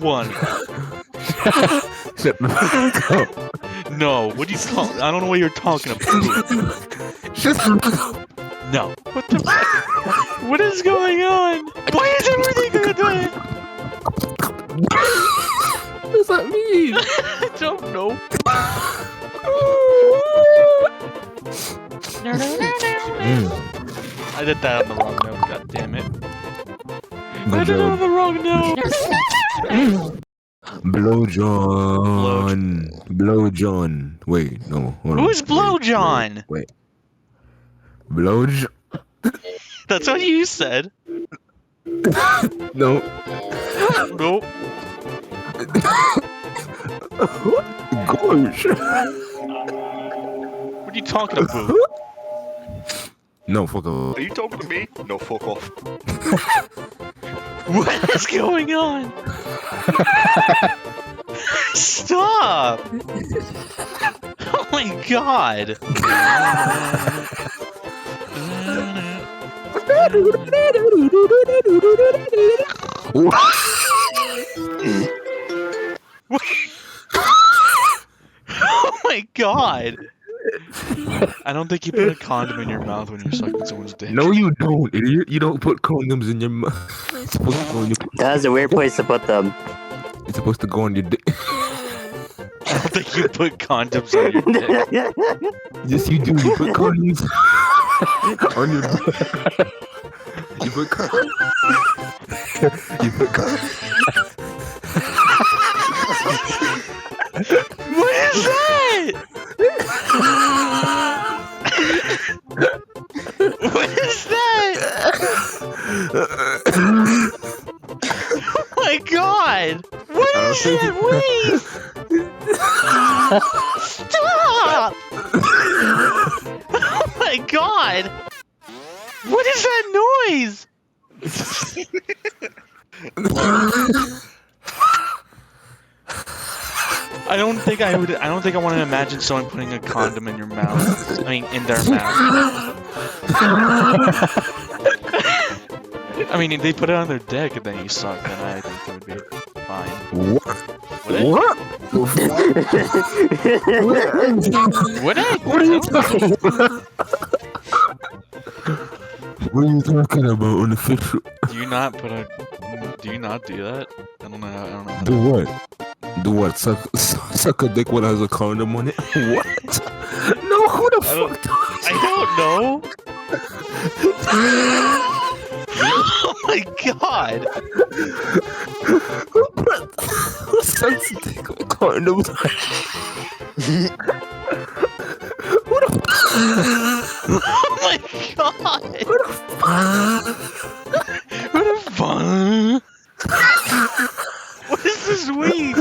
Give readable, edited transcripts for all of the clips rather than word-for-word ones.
One. Shut the fuck up. No, what are you talking? I don't know what you're talking about. Shut the fuck up. No. What the fuck? What is going on? Why is everything gonna do it? What does that mean? I don't know. I did that on the wrong note, god damn it. I did it on the wrong note. Blow John. Blow John. Wait, no. Hold on. Who's Blow John? Wait. Blow John. That's what you said. No. Nope. Gosh. What are you talking about? No, fuck off. Are you talking to me? No, fuck off. What is going on? Stop! Oh my god! Oh my god! I don't think you put a condom in your mouth when you're sucking someone's dick. No, you don't, idiot. You don't put condoms in your mouth. It's supposed to go in your. That's a weird place to put them. It's supposed to go on your dick. I don't think you put condoms on your dick. Yes, you do. You put condoms on your dick. You put condoms. You put condoms. What is that? What is that? Oh my god! What is that? Wheeze! Stop! Oh my god! What is that noise? I don't think I want to imagine someone putting a condom in your mouth. I mean, in their mouth. I mean, if they put it on their dick and then you suck, then I think it would be fine. What? Would What? it? What are you talking about? What are you talking about, unofficial? Do you not put a? Do you not do that? I don't know. I don't know. Do what? Do what? Suck a dick when it has a condom on it? What? No, who the fuck does I don't know. Oh my god! Who sucks a dick with condoms? What the Oh my god! What the What the fuck? What is this weed?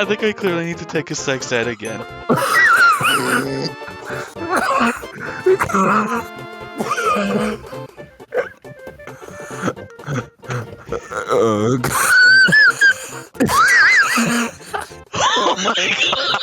I think I clearly need to take a sex ed again. Oh my god!